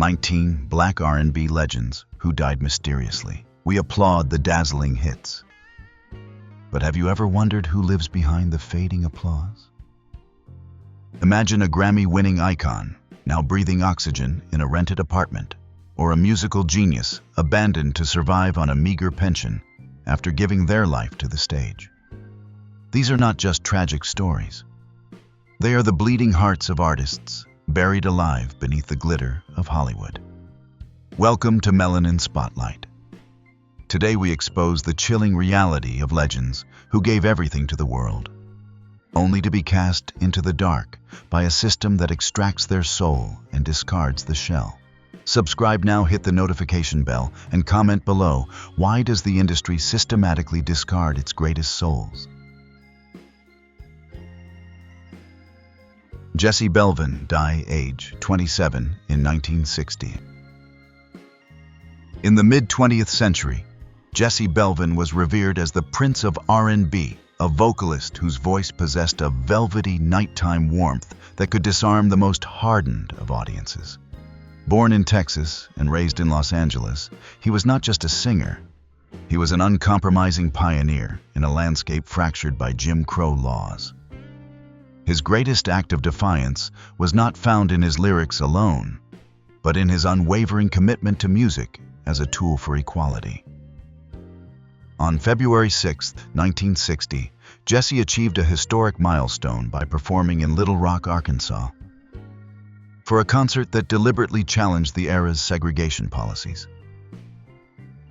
19 Black R&B legends who died mysteriously. We applaud the dazzling hits. But have you ever wondered who lives behind the fading applause? Imagine a Grammy-winning icon, now breathing oxygen in a rented apartment, or a musical genius abandoned to survive on a meager pension after giving their life to the stage. These are not just tragic stories. They are the bleeding hearts of artists, buried alive beneath the glitter of Hollywood. Welcome to Melanin Spotlight. Today we expose the chilling reality of legends who gave everything to the world, only to be cast into the dark by a system that extracts their soul and discards the shell. Subscribe now, hit the notification bell, and comment below, why does the industry systematically discard its greatest souls? Jesse Belvin died age 27 in 1960. In the mid-20th century, Jesse Belvin was revered as the Prince of R&B, a vocalist whose voice possessed a velvety nighttime warmth that could disarm the most hardened of audiences. Born in Texas and raised in Los Angeles, he was not just a singer. He was an uncompromising pioneer in a landscape fractured by Jim Crow laws. His greatest act of defiance was not found in his lyrics alone, but in his unwavering commitment to music as a tool for equality. On February 6, 1960, Jesse achieved a historic milestone by performing in Little Rock, Arkansas, for a concert that deliberately challenged the era's segregation policies.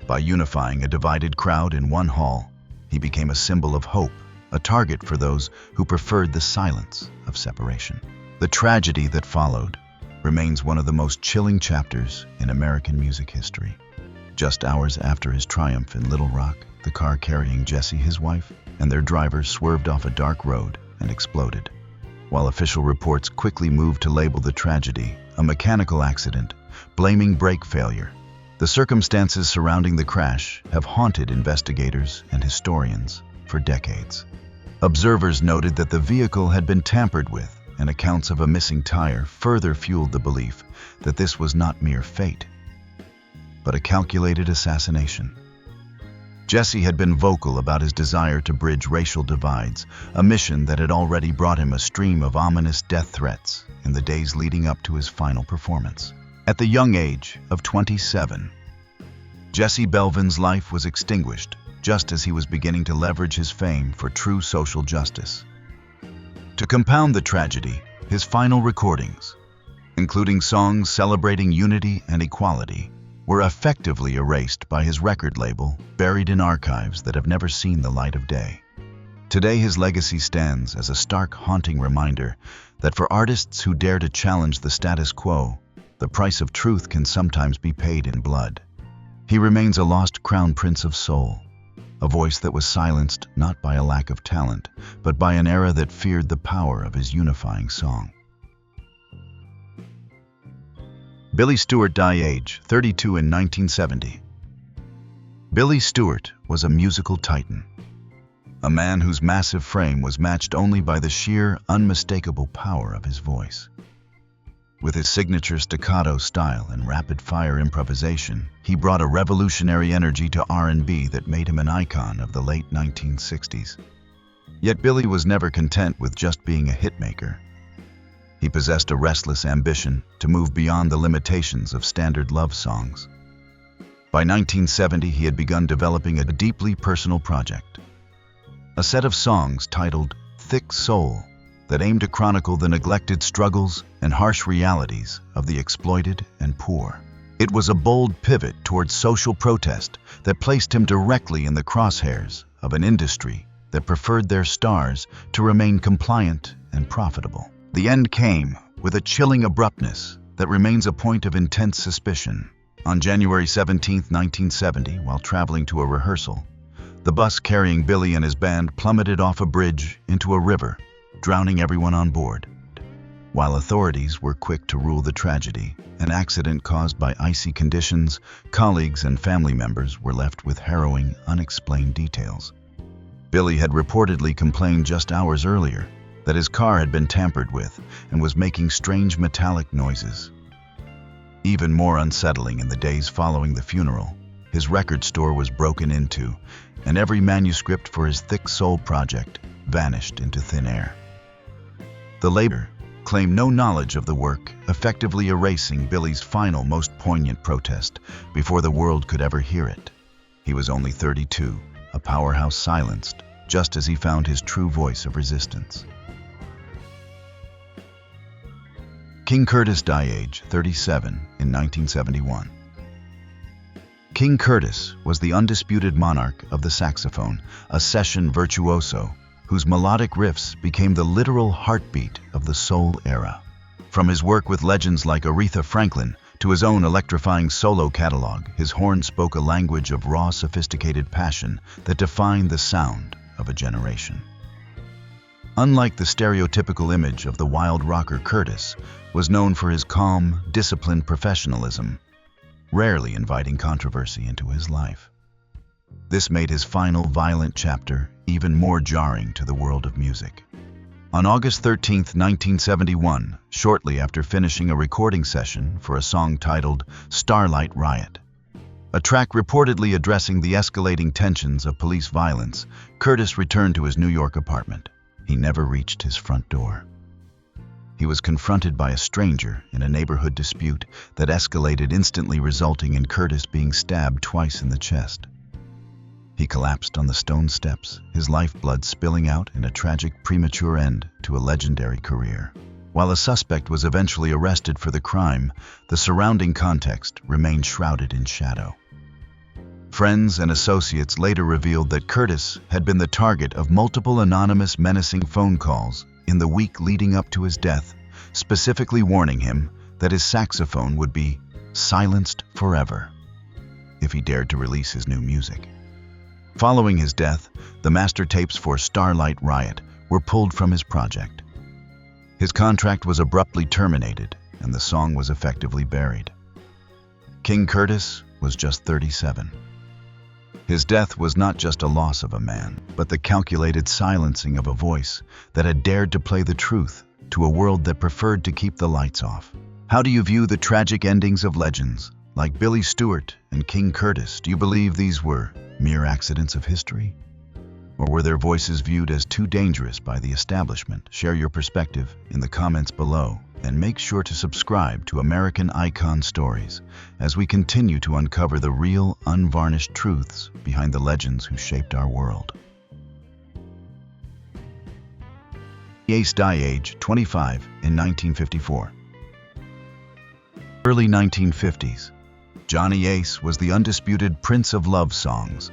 By unifying a divided crowd in one hall, he became a symbol of hope, a target for those who preferred the silence of separation. The tragedy that followed remains one of the most chilling chapters in American music history. Just hours after his triumph in Little Rock, the car carrying Jesse, his wife, and their driver swerved off a dark road and exploded. While official reports quickly moved to label the tragedy a mechanical accident, blaming brake failure, the circumstances surrounding the crash have haunted investigators and historians for decades. Observers noted that the vehicle had been tampered with, and accounts of a missing tire further fueled the belief that this was not mere fate, but a calculated assassination. Jesse had been vocal about his desire to bridge racial divides, a mission that had already brought him a stream of ominous death threats in the days leading up to his final performance. At the young age of 27, Jesse Belvin's life was extinguished just as he was beginning to leverage his fame for true social justice. To compound the tragedy, his final recordings, including songs celebrating unity and equality, were effectively erased by his record label, buried in archives that have never seen the light of day. Today, his legacy stands as a stark, haunting reminder that for artists who dare to challenge the status quo, the price of truth can sometimes be paid in blood. He remains a lost crown prince of soul, a voice that was silenced not by a lack of talent, but by an era that feared the power of his unifying song. Billy Stewart died age 32 in 1970. Billy Stewart was a musical titan, a man whose massive frame was matched only by the sheer, unmistakable power of his voice. With his signature staccato style and rapid-fire improvisation, he brought a revolutionary energy to R&B that made him an icon of the late 1960s. Yet Billy was never content with just being a hitmaker. He possessed a restless ambition to move beyond the limitations of standard love songs. By 1970, he had begun developing a deeply personal project, a set of songs titled Thick Soul, that aimed to chronicle the neglected struggles and harsh realities of the exploited and poor. It was a bold pivot towards social protest that placed him directly in the crosshairs of an industry that preferred their stars to remain compliant and profitable. The end came with a chilling abruptness that remains a point of intense suspicion. On January 17, 1970, while traveling to a rehearsal, the bus carrying Billy and his band plummeted off a bridge into a river, drowning everyone on board. While authorities were quick to rule the tragedy an accident caused by icy conditions, colleagues and family members were left with harrowing, unexplained details. Billy had reportedly complained just hours earlier that his car had been tampered with and was making strange metallic noises. Even more unsettling in the days following the funeral, his record store was broken into, and every manuscript for his Thick Soul project vanished into thin air. The label claimed no knowledge of the work, effectively erasing Billy's final, most poignant protest before the world could ever hear it. He was only 32, a powerhouse silenced, just as he found his true voice of resistance. King Curtis died age 37 in 1971. King Curtis was the undisputed monarch of the saxophone, a session virtuoso whose melodic riffs became the literal heartbeat of the soul era. From his work with legends like Aretha Franklin to his own electrifying solo catalog, his horn spoke a language of raw, sophisticated passion that defined the sound of a generation. Unlike the stereotypical image of the wild rocker, Curtis was known for his calm, disciplined professionalism, rarely inviting controversy into his life. This made his final violent chapter even more jarring to the world of music. On August 13, 1971, shortly after finishing a recording session for a song titled Starlight Riot, a track reportedly addressing the escalating tensions of police violence, Curtis returned to his New York apartment. He never reached his front door. He was confronted by a stranger in a neighborhood dispute that escalated, instantly resulting in Curtis being stabbed twice in the chest. He collapsed on the stone steps, his lifeblood spilling out in a tragic premature end to a legendary career. While a suspect was eventually arrested for the crime, the surrounding context remained shrouded in shadow. Friends and associates later revealed that Curtis had been the target of multiple anonymous, menacing phone calls in the week leading up to his death, specifically warning him that his saxophone would be silenced forever if he dared to release his new music. Following his death, the master tapes for Starlight Riot were pulled from his project. His contract was abruptly terminated, and the song was effectively buried. King Curtis was just 37. His death was not just a loss of a man, but the calculated silencing of a voice that had dared to play the truth to a world that preferred to keep the lights off. How do you view the tragic endings of legends like Billy Stewart and King Curtis? Do you believe these were mere accidents of history? Or were their voices viewed as too dangerous by the establishment? Share your perspective in the comments below, and make sure to subscribe to American Icon Stories as we continue to uncover the real, unvarnished truths behind the legends who shaped our world. Ace died age 25 in 1954. Early 1950s, Johnny Ace was the undisputed prince of love songs,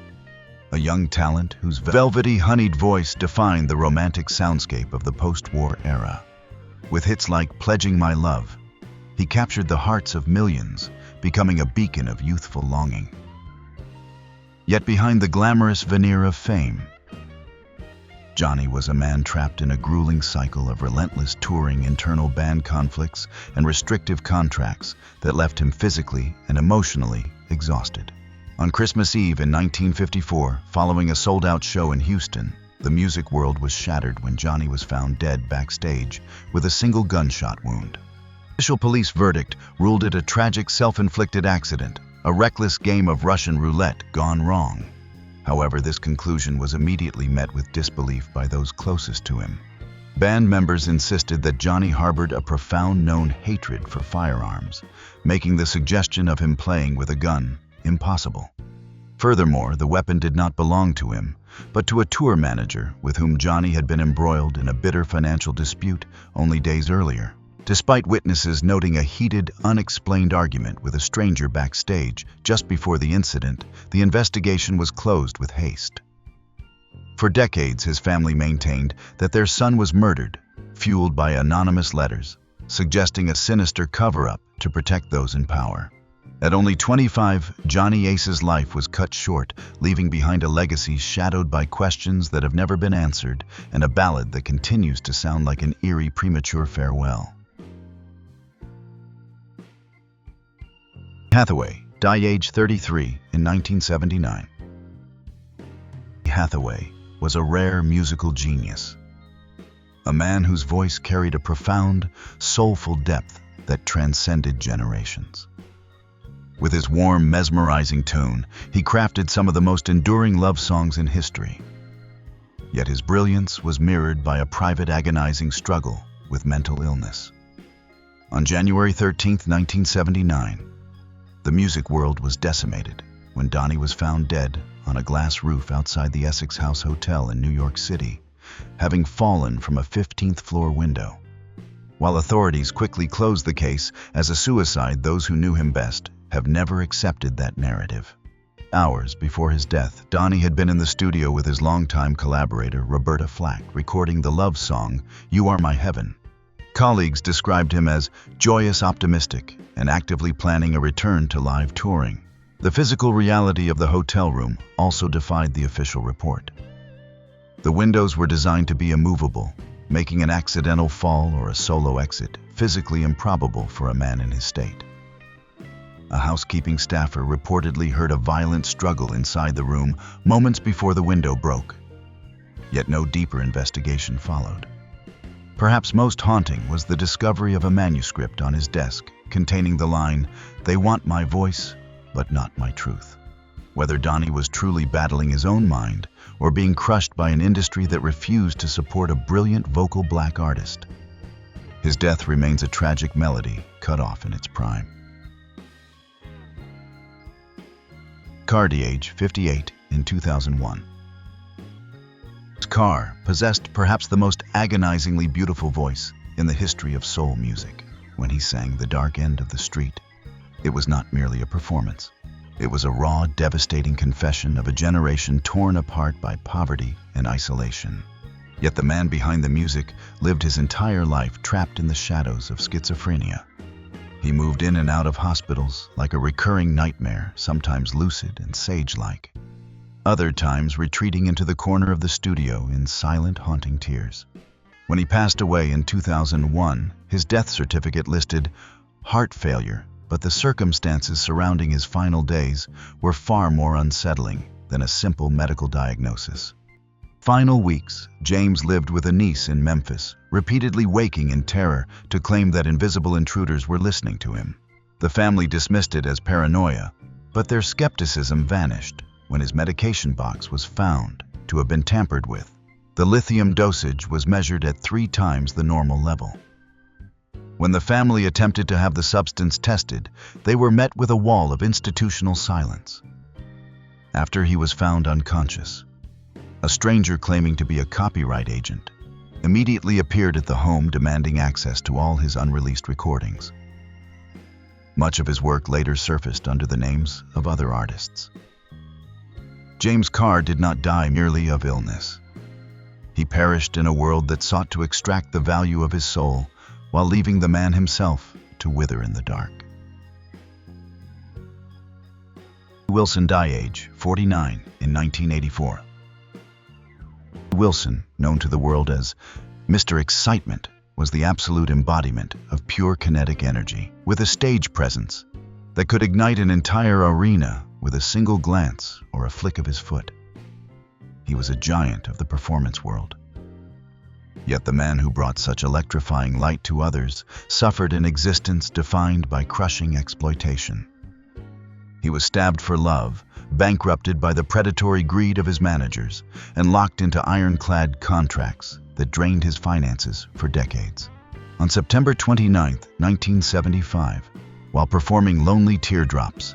a young talent whose velvety, honeyed voice defined the romantic soundscape of the post-war era. With hits like Pledging My Love, he captured the hearts of millions, becoming a beacon of youthful longing. Yet behind the glamorous veneer of fame, Johnny was a man trapped in a grueling cycle of relentless touring, internal band conflicts, and restrictive contracts that left him physically and emotionally exhausted. On Christmas Eve in 1954, following a sold-out show in Houston, the music world was shattered when Johnny was found dead backstage with a single gunshot wound. Official police verdict ruled it a tragic self-inflicted accident, a reckless game of Russian roulette gone wrong. However, this conclusion was immediately met with disbelief by those closest to him. Band members insisted that Johnny harbored a profound known hatred for firearms, making the suggestion of him playing with a gun impossible. Furthermore, the weapon did not belong to him, but to a tour manager with whom Johnny had been embroiled in a bitter financial dispute only days earlier. Despite witnesses noting a heated, unexplained argument with a stranger backstage just before the incident, the investigation was closed with haste. For decades, his family maintained that their son was murdered, fueled by anonymous letters, suggesting a sinister cover-up to protect those in power. At only 25, Johnny Ace's life was cut short, leaving behind a legacy shadowed by questions that have never been answered and a ballad that continues to sound like an eerie, premature farewell. Hathaway died age 33 in 1979. Hathaway was a rare musical genius, a man whose voice carried a profound, soulful depth that transcended generations. With his warm, mesmerizing tone, he crafted some of the most enduring love songs in history. Yet his brilliance was mirrored by a private, agonizing struggle with mental illness. On January 13, 1979, the music world was decimated when Donnie was found dead on a glass roof outside the Essex House Hotel in New York City, having fallen from a 15th-floor window. While authorities quickly closed the case as a suicide, those who knew him best have never accepted that narrative. Hours before his death, Donnie had been in the studio with his longtime collaborator, Roberta Flack, recording the love song, "You Are My Heaven." Colleagues described him as joyous, optimistic, and actively planning a return to live touring. The physical reality of the hotel room also defied the official report. The windows were designed to be immovable, making an accidental fall or a solo exit physically improbable for a man in his state. A housekeeping staffer reportedly heard a violent struggle inside the room moments before the window broke. Yet no deeper investigation followed. Perhaps most haunting was the discovery of a manuscript on his desk containing the line, "They want my voice, but not my truth." Whether Donnie was truly battling his own mind or being crushed by an industry that refused to support a brilliant vocal black artist, his death remains a tragic melody cut off in its prime. Cardi, age 58, in 2001. Carr possessed perhaps the most agonizingly beautiful voice in the history of soul music. When he sang "The Dark End of the Street," it was not merely a performance. It was a raw, devastating confession of a generation torn apart by poverty and isolation. Yet the man behind the music lived his entire life trapped in the shadows of schizophrenia. He moved in and out of hospitals like a recurring nightmare, sometimes lucid and sage-like, other times retreating into the corner of the studio in silent, haunting tears. When he passed away in 2001, his death certificate listed heart failure, but the circumstances surrounding his final days were far more unsettling than a simple medical diagnosis. Final weeks, James lived with a niece in Memphis, repeatedly waking in terror to claim that invisible intruders were listening to him. The family dismissed it as paranoia, but their skepticism vanished when his medication box was found to have been tampered with. The lithium dosage was measured at 3 times the normal level. When the family attempted to have the substance tested, they were met with a wall of institutional silence. After he was found unconscious, a stranger claiming to be a copyright agent immediately appeared at the home demanding access to all his unreleased recordings. Much of his work later surfaced under the names of other artists. James Carr did not die merely of illness. He perished in a world that sought to extract the value of his soul while leaving the man himself to wither in the dark. Wilson died, age 49, in 1984. Wilson, known to the world as Mr. Excitement, was the absolute embodiment of pure kinetic energy, with a stage presence that could ignite an entire arena with a single glance or a flick of his foot. He was a giant of the performance world. Yet the man who brought such electrifying light to others suffered an existence defined by crushing exploitation. He was stabbed for love, bankrupted by the predatory greed of his managers, and locked into ironclad contracts that drained his finances for decades. On September 29, 1975, while performing Lonely Teardrops,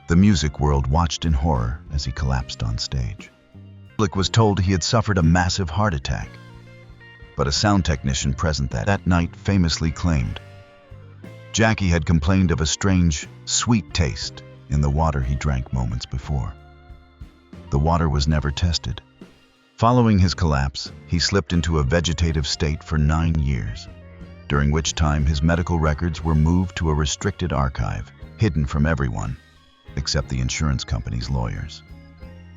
the music world watched in horror as he collapsed on stage. The public was told he had suffered a massive heart attack, but a sound technician present that night famously claimed Jackie had complained of a strange, sweet taste in the water he drank moments before. The water was never tested. Following his collapse, he slipped into a vegetative state for 9 years, during which time his medical records were moved to a restricted archive, hidden from everyone except the insurance company's lawyers.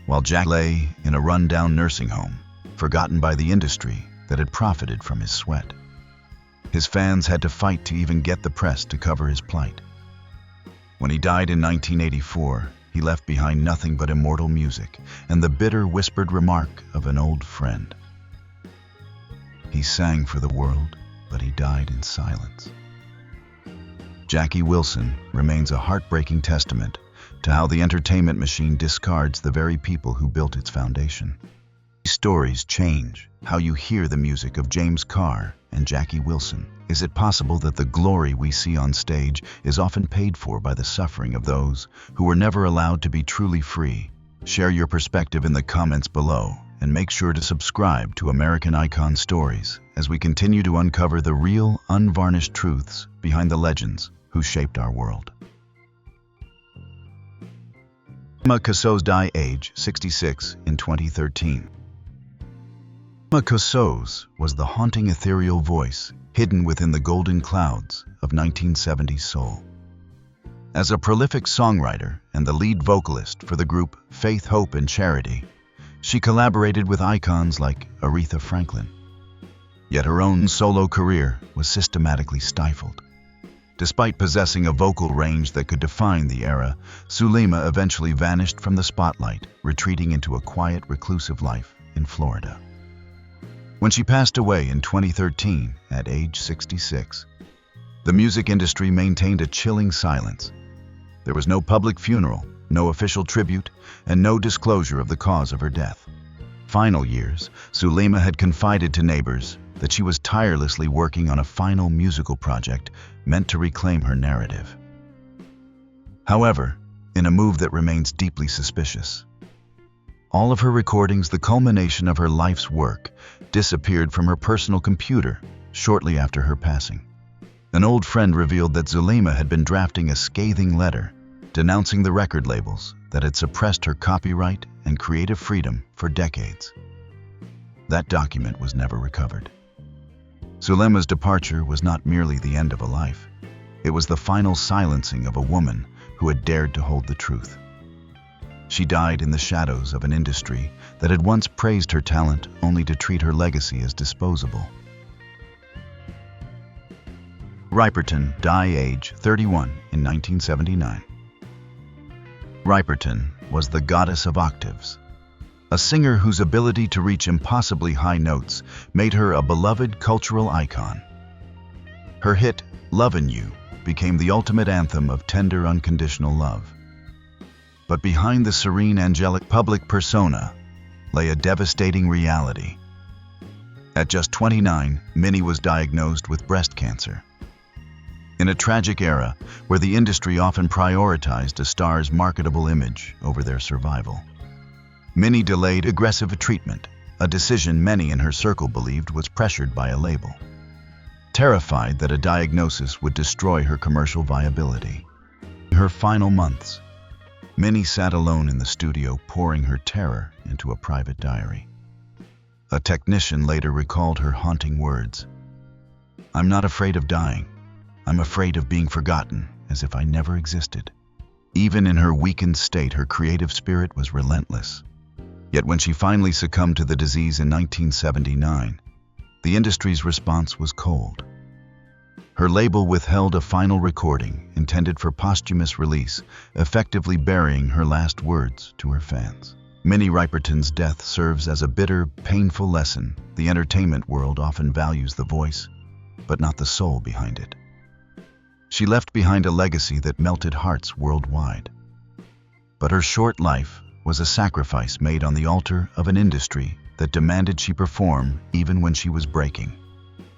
While Jack lay in a run-down nursing home, forgotten by the industry that had profited from his sweat. His fans had to fight to even get the press to cover his plight. When he died in 1984, he left behind nothing but immortal music and the bitter whispered remark of an old friend. He sang for the world, but he died in silence. Jackie Wilson remains a heartbreaking testament to how the entertainment machine discards the very people who built its foundation. These stories change how you hear the music of James Carr and Jackie Wilson. Is it possible that the glory we see on stage is often paid for by the suffering of those who were never allowed to be truly free? Share your perspective in the comments below, and make sure to subscribe to American Icon Stories as we continue to uncover the real, unvarnished truths behind the legends who shaped our world. Zulema Kosoz died age 66 in 2013. Zulema Kosoz was the haunting ethereal voice hidden within the golden clouds of 1970s soul. As a prolific songwriter and the lead vocalist for the group Faith, Hope, and Charity, she collaborated with icons like Aretha Franklin. Yet her own solo career was systematically stifled. Despite possessing a vocal range that could define the era, Zulema eventually vanished from the spotlight, retreating into a quiet, reclusive life in Florida. When she passed away in 2013 at age 66, the music industry maintained a chilling silence. There was no public funeral, no official tribute, and no disclosure of the cause of her death. Final years, Zulema had confided to neighbors that she was tirelessly working on a final musical project meant to reclaim her narrative. However, in a move that remains deeply suspicious, all of her recordings, the culmination of her life's work, disappeared from her personal computer shortly after her passing. An old friend revealed that Zulema had been drafting a scathing letter denouncing the record labels that had suppressed her copyright and creative freedom for decades. That document was never recovered. Zulema's departure was not merely the end of a life. It was the final silencing of a woman who had dared to hold the truth. She died in the shadows of an industry that had once praised her talent only to treat her legacy as disposable. Riperton died age 31 in 1979. Riperton was the goddess of octaves, a singer whose ability to reach impossibly high notes made her a beloved cultural icon. Her hit, Lovin' You, became the ultimate anthem of tender, unconditional love. But behind the serene, angelic public persona lay a devastating reality. At just 29, Minnie was diagnosed with breast cancer. In a tragic era where the industry often prioritized a star's marketable image over their survival, Minnie delayed aggressive treatment, a decision many in her circle believed was pressured by a label. Terrified that a diagnosis would destroy her commercial viability. In her final months, Minnie sat alone in the studio, pouring her terror into a private diary. A technician later recalled her haunting words, "I'm not afraid of dying. I'm afraid of being forgotten, as if I never existed." Even in her weakened state, her creative spirit was relentless. Yet when she finally succumbed to the disease in 1979, the industry's response was cold. Her label withheld a final recording intended for posthumous release, effectively burying her last words to her fans. Minnie Riperton's death serves as a bitter, painful lesson. The entertainment world often values the voice, but not the soul behind it. She left behind a legacy that melted hearts worldwide. But her short life was a sacrifice made on the altar of an industry that demanded she perform even when she was breaking.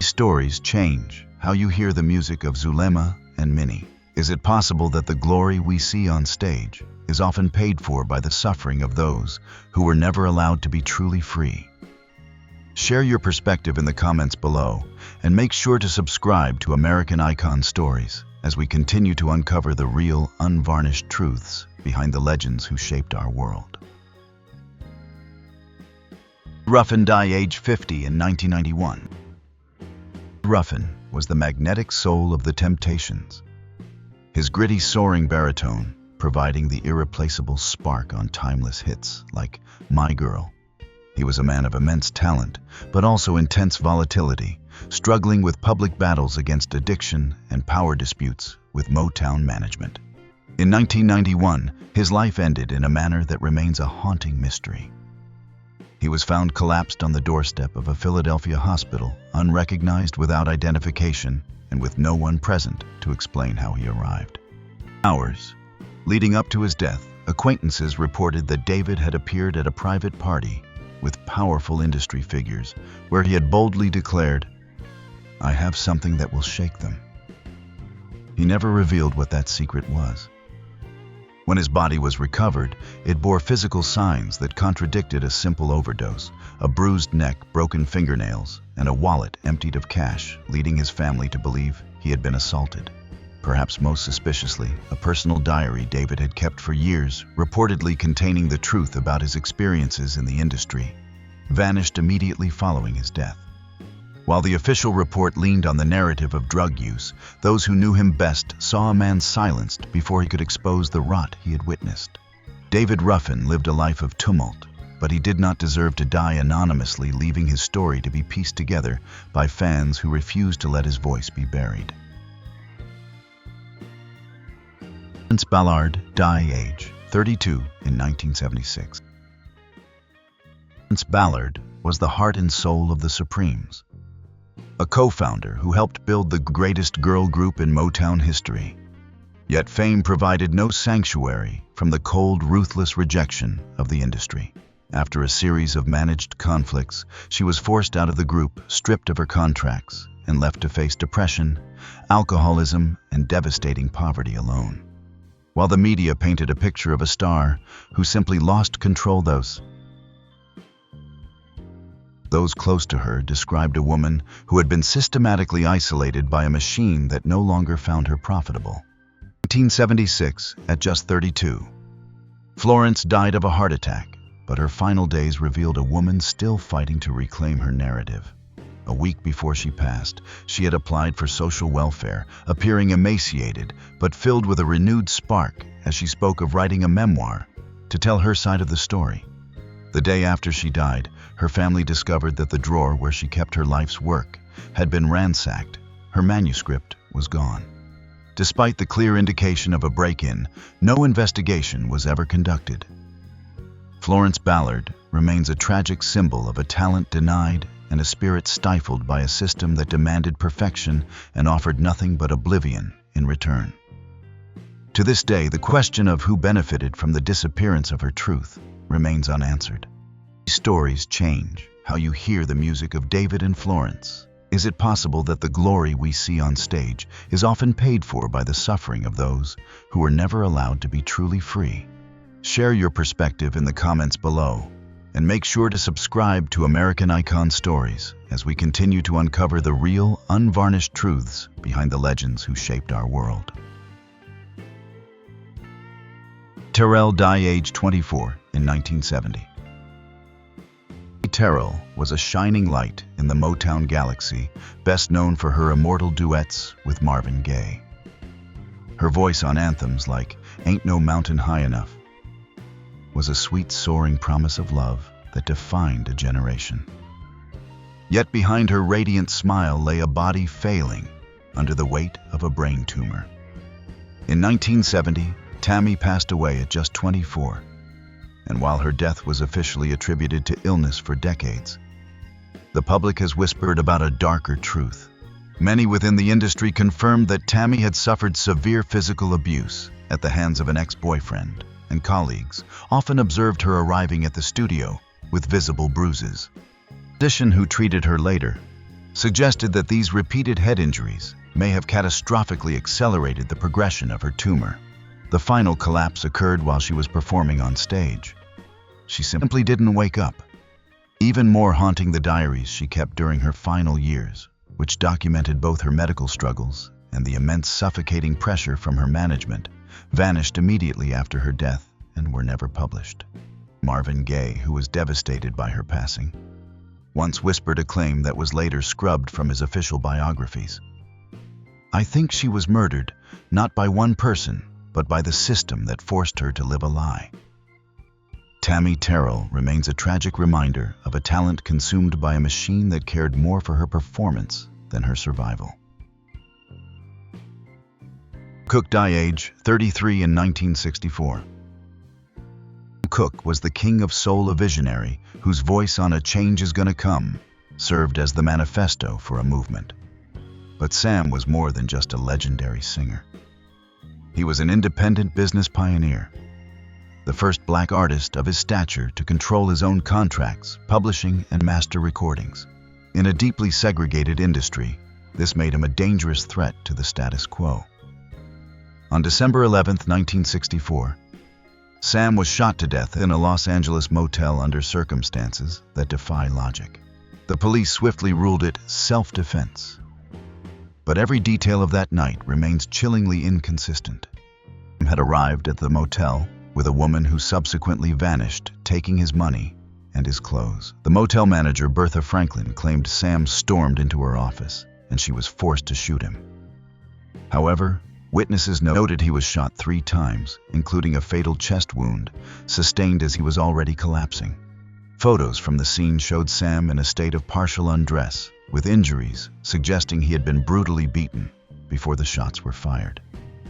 These stories change how you hear the music of Zulema and Minnie. Is it possible that the glory we see on stage is often paid for by the suffering of those who were never allowed to be truly free? Share your perspective in the comments below, and make sure to subscribe to American Icon Stories as we continue to uncover the real, unvarnished truths behind the legends who shaped our world. Ruffin died age 50 in 1991. Ruffin was the magnetic soul of the Temptations, his gritty, soaring baritone providing the irreplaceable spark on timeless hits like My Girl. He was a man of immense talent, but also intense volatility, struggling with public battles against addiction and power disputes with Motown management. In 1991, his life ended in a manner that remains a haunting mystery. He was found collapsed on the doorstep of a Philadelphia hospital, unrecognized, without identification, and with no one present to explain how he arrived. Hours leading up to his death, acquaintances reported that David had appeared at a private party with powerful industry figures, where he had boldly declared, "I have something that will shake them." He never revealed what that secret was. When his body was recovered, it bore physical signs that contradicted a simple overdose: a bruised neck, broken fingernails, and a wallet emptied of cash, leading his family to believe he had been assaulted. Perhaps most suspiciously, a personal diary David had kept for years, reportedly containing the truth about his experiences in the industry, vanished immediately following his death. While the official report leaned on the narrative of drug use, those who knew him best saw a man silenced before he could expose the rot he had witnessed. David Ruffin lived a life of tumult, but he did not deserve to die anonymously, leaving his story to be pieced together by fans who refused to let his voice be buried. Florence Ballard died age 32 in 1976. Florence Ballard was the heart and soul of the Supremes, a co-founder who helped build the greatest girl group in Motown history. Yet fame provided no sanctuary from the cold, ruthless rejection of the industry. After a series of managed conflicts, she was forced out of the group, stripped of her contracts, and left to face depression, alcoholism, and devastating poverty alone. While the media painted a picture of a star who simply lost control, those close to her described a woman who had been systematically isolated by a machine that no longer found her profitable. 1976, at just 32, Florence died of a heart attack, but her final days revealed a woman still fighting to reclaim her narrative. A week before she passed, she had applied for social welfare, appearing emaciated but filled with a renewed spark as she spoke of writing a memoir to tell her side of the story. The day after she died, her family discovered that the drawer where she kept her life's work had been ransacked. Her manuscript was gone. Despite the clear indication of a break-in, no investigation was ever conducted. Florence Ballard remains a tragic symbol of a talent denied and a spirit stifled by a system that demanded perfection and offered nothing but oblivion in return. To this day, the question of who benefited from the disappearance of her truth remains unanswered. These stories change how you hear the music of David and Florence. Is it possible that the glory we see on stage is often paid for by the suffering of those who were never allowed to be truly free? Share your perspective in the comments below, and make sure to subscribe to American Icon Stories as we continue to uncover the real, unvarnished truths behind the legends who shaped our world. Terrell died age 24 in 1970. Terrell was a shining light in the Motown galaxy, best known for her immortal duets with Marvin Gaye. Her voice on anthems like "Ain't No Mountain High Enough" was a sweet, soaring promise of love that defined a generation. Yet behind her radiant smile lay a body failing under the weight of a brain tumor. In 1970, Tammy passed away at just 24. And while her death was officially attributed to illness for decades, the public has whispered about a darker truth. Many within the industry confirmed that Tammy had suffered severe physical abuse at the hands of an ex-boyfriend, and colleagues often observed her arriving at the studio with visible bruises. A physician who treated her later suggested that these repeated head injuries may have catastrophically accelerated the progression of her tumor. The final collapse occurred while she was performing on stage. She simply didn't wake up. Even more haunting, the diaries she kept during her final years, which documented both her medical struggles and the immense suffocating pressure from her management, vanished immediately after her death and were never published. Marvin Gaye, who was devastated by her passing, once whispered a claim that was later scrubbed from his official biographies. "I think she was murdered, not by one person, but by the system that forced her to live a lie." Tammy Terrell remains a tragic reminder of a talent consumed by a machine that cared more for her performance than her survival. Cook died age 33 in 1964. Cook was the king of soul, a visionary whose voice on "A Change Is Gonna Come" served as the manifesto for a movement. But Sam was more than just a legendary singer. He was an independent business pioneer, the first black artist of his stature to control his own contracts, publishing, and master recordings. In a deeply segregated industry, this made him a dangerous threat to the status quo. On December 11, 1964, Sam was shot to death in a Los Angeles motel under circumstances that defy logic. The police swiftly ruled it self-defense. But every detail of that night remains chillingly inconsistent. Sam had arrived at the motel with a woman who subsequently vanished, taking his money and his clothes. The motel manager, Bertha Franklin, claimed Sam stormed into her office and she was forced to shoot him. However, witnesses noted he was shot 3 times, including a fatal chest wound sustained as he was already collapsing. Photos from the scene showed Sam in a state of partial undress, with injuries suggesting he had been brutally beaten before the shots were fired.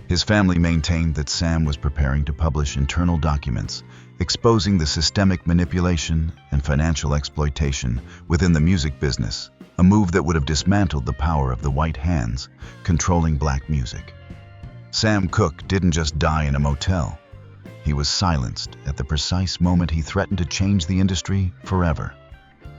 His family maintained that Sam was preparing to publish internal documents exposing the systemic manipulation and financial exploitation within the music business, a move that would have dismantled the power of the white hands controlling black music. Sam Cooke didn't just die in a motel. He was silenced at the precise moment he threatened to change the industry forever.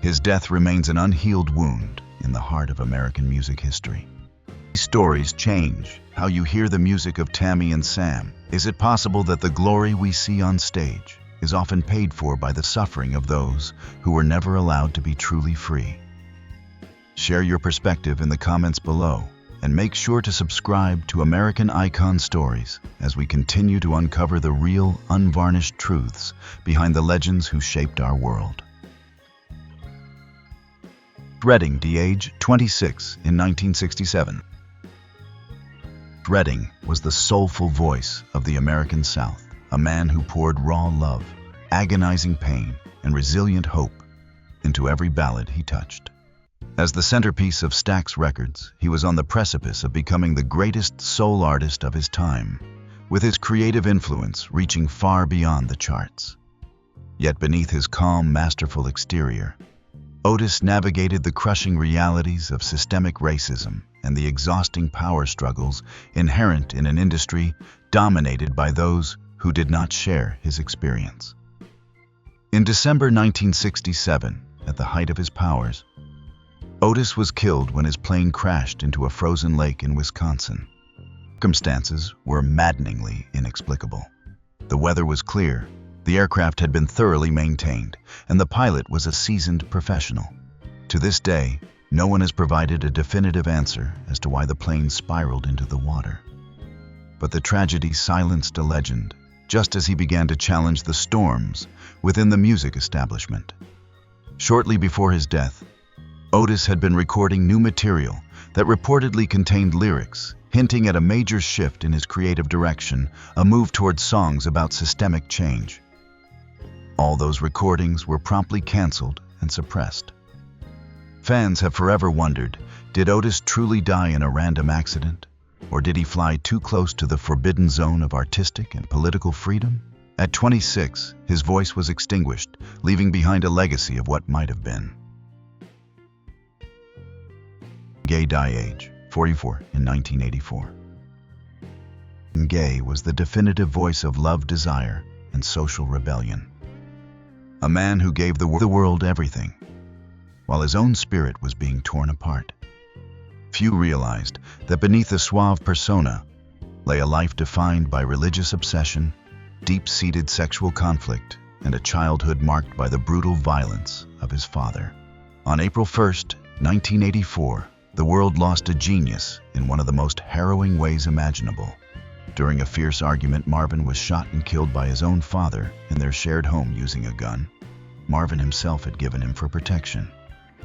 His death remains an unhealed wound in the heart of American music history. These stories change how you hear the music of Tammy and Sam. Is it possible that the glory we see on stage is often paid for by the suffering of those who were never allowed to be truly free? Share your perspective in the comments below, and make sure to subscribe to American Icon Stories as we continue to uncover the real, unvarnished truths behind the legends who shaped our world. Redding, age 26 in 1967. Redding was the soulful voice of the American South, a man who poured raw love, agonizing pain, and resilient hope into every ballad he touched. As the centerpiece of Stax Records, he was on the precipice of becoming the greatest soul artist of his time, with his creative influence reaching far beyond the charts. Yet beneath his calm, masterful exterior, Otis navigated the crushing realities of systemic racism and the exhausting power struggles inherent in an industry dominated by those who did not share his experience. In December 1967, at the height of his powers, Otis was killed when his plane crashed into a frozen lake in Wisconsin. Circumstances were maddeningly inexplicable. The weather was clear, the aircraft had been thoroughly maintained, and the pilot was a seasoned professional. To this day, no one has provided a definitive answer as to why the plane spiraled into the water. But the tragedy silenced a legend, just as he began to challenge the storms within the music establishment. Shortly before his death, Otis had been recording new material that reportedly contained lyrics hinting at a major shift in his creative direction, a move towards songs about systemic change. All those recordings were promptly canceled and suppressed. Fans have forever wondered, did Otis truly die in a random accident? Or did he fly too close to the forbidden zone of artistic and political freedom? At 26, his voice was extinguished, leaving behind a legacy of what might have been. Gay, age 44 in 1984. Gay was the definitive voice of love, desire, and social rebellion. A man who gave the world everything, while his own spirit was being torn apart. Few realized that beneath the suave persona lay a life defined by religious obsession, deep-seated sexual conflict, and a childhood marked by the brutal violence of his father. On April 1, 1984, the world lost a genius in one of the most harrowing ways imaginable. During a fierce argument, Marvin was shot and killed by his own father in their shared home using a gun Marvin himself had given him for protection.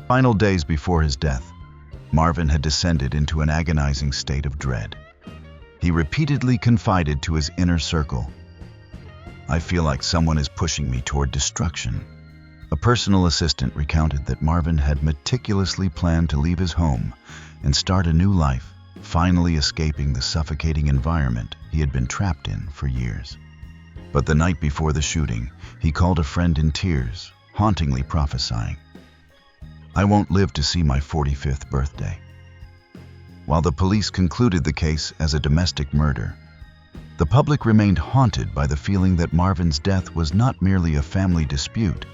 Final days before his death, Marvin had descended into an agonizing state of dread. He repeatedly confided to his inner circle, "I feel like someone is pushing me toward destruction." A personal assistant recounted that Marvin had meticulously planned to leave his home and start a new life, finally escaping the suffocating environment he had been trapped in for years. But the night before the shooting, he called a friend in tears, hauntingly prophesying, "I won't live to see my 45th birthday." While the police concluded the case as a domestic murder, the public remained haunted by the feeling that Marvin's death was not merely a family dispute,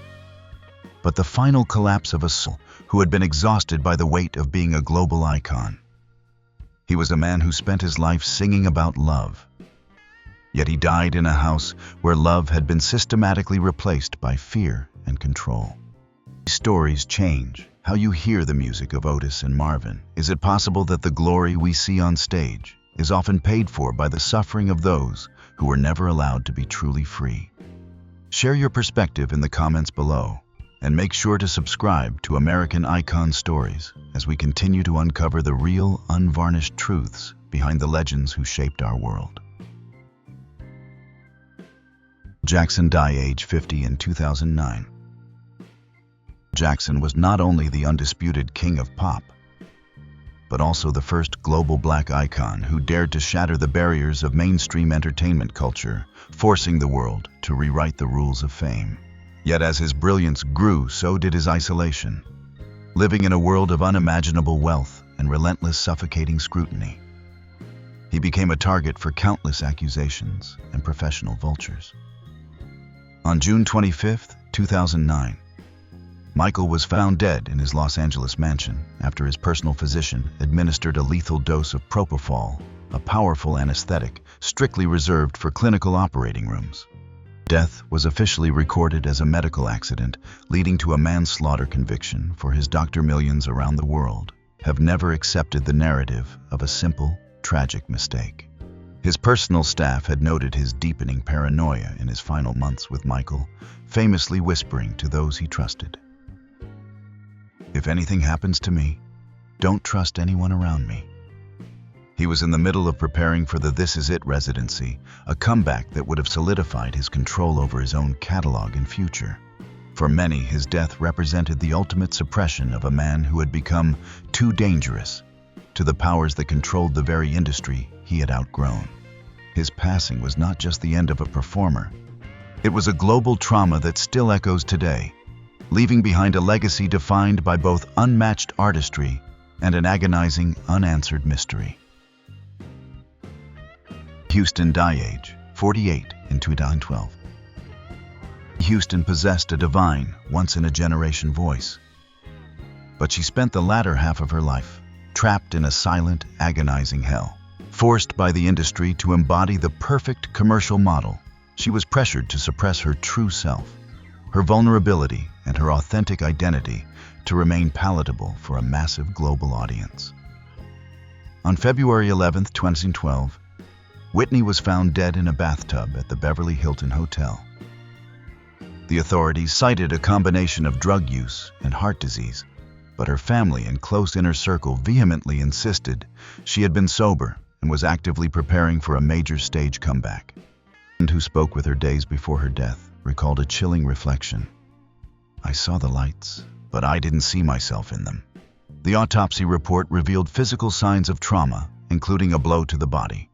but the final collapse of a soul who had been exhausted by the weight of being a global icon. He was a man who spent his life singing about love, yet he died in a house where love had been systematically replaced by fear and control. These stories change how you hear the music of Otis and Marvin. Is it possible that the glory we see on stage is often paid for by the suffering of those who were never allowed to be truly free? Share your perspective in the comments below, and make sure to subscribe to American Icon Stories as we continue to uncover the real, unvarnished truths behind the legends who shaped our world. Jackson died age 50 in 2009. Jackson was not only the undisputed king of pop, but also the first global black icon who dared to shatter the barriers of mainstream entertainment culture, forcing the world to rewrite the rules of fame. Yet as his brilliance grew, so did his isolation, living in a world of unimaginable wealth and relentless, suffocating scrutiny. He became a target for countless accusations and professional vultures. On June 25, 2009, Michael was found dead in his Los Angeles mansion after his personal physician administered a lethal dose of propofol, a powerful anesthetic strictly reserved for clinical operating rooms. Death was officially recorded as a medical accident, leading to a manslaughter conviction, for his doctor. Millions around the world have never accepted the narrative of a simple, tragic mistake. His personal staff had noted his deepening paranoia in his final months with Michael, famously whispering to those he trusted, "If anything happens to me, don't trust anyone around me." He was in the middle of preparing for the This Is It residency, a comeback that would have solidified his control over his own catalog and future. For many, his death represented the ultimate suppression of a man who had become too dangerous to the powers that controlled the very industry he had outgrown. His passing was not just the end of a performer. It was a global trauma that still echoes today, leaving behind a legacy defined by both unmatched artistry and an agonizing, unanswered mystery. Houston died age 48 in 2012. Houston possessed a divine, once-in-a-generation voice, but she spent the latter half of her life trapped in a silent, agonizing hell. Forced by the industry to embody the perfect commercial model, she was pressured to suppress her true self, her vulnerability, and her authentic identity to remain palatable for a massive global audience. On February 11, 2012, Whitney was found dead in a bathtub at the Beverly Hilton Hotel. The authorities cited a combination of drug use and heart disease, but her family and close inner circle vehemently insisted she had been sober and was actively preparing for a major stage comeback. A friend who spoke with her days before her death recalled a chilling reflection. "I saw the lights, but I didn't see myself in them." The autopsy report revealed physical signs of trauma, including a blow to the body.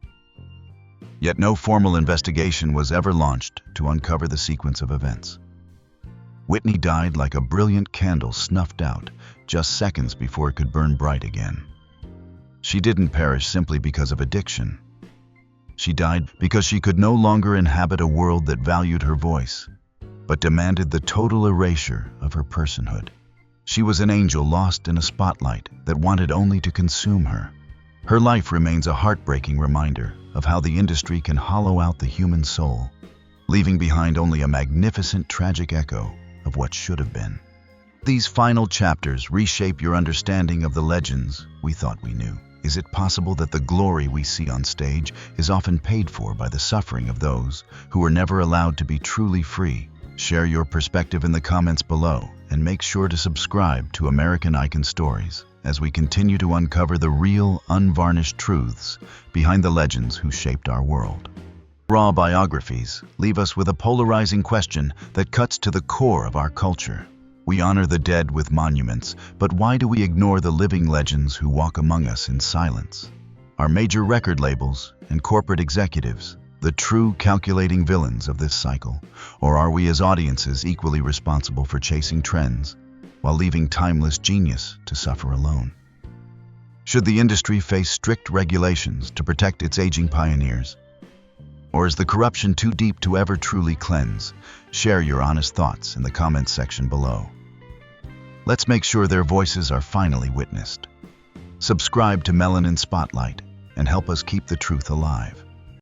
Yet no formal investigation was ever launched to uncover the sequence of events. Whitney died like a brilliant candle snuffed out just seconds before it could burn bright again. She didn't perish simply because of addiction. She died because she could no longer inhabit a world that valued her voice, but demanded the total erasure of her personhood. She was an angel lost in a spotlight that wanted only to consume her. Her life remains a heartbreaking reminder of how the industry can hollow out the human soul, leaving behind only a magnificent, tragic echo of what should have been. These final chapters reshape your understanding of the legends we thought we knew. Is it possible that the glory we see on stage is often paid for by the suffering of those who were never allowed to be truly free? Share your perspective in the comments below, and make sure to subscribe to American Icon Stories as we continue to uncover the real, unvarnished truths behind the legends who shaped our world. Raw biographies leave us with a polarizing question that cuts to the core of our culture. We honor the dead with monuments, but why do we ignore the living legends who walk among us in silence? Are major record labels and corporate executives the true calculating villains of this cycle, or are we as audiences equally responsible for chasing trends while leaving timeless genius to suffer alone? Should the industry face strict regulations to protect its aging pioneers? Or is the corruption too deep to ever truly cleanse? Share your honest thoughts in the comments section below. Let's make sure their voices are finally witnessed. Subscribe to Melanin Spotlight and help us keep the truth alive.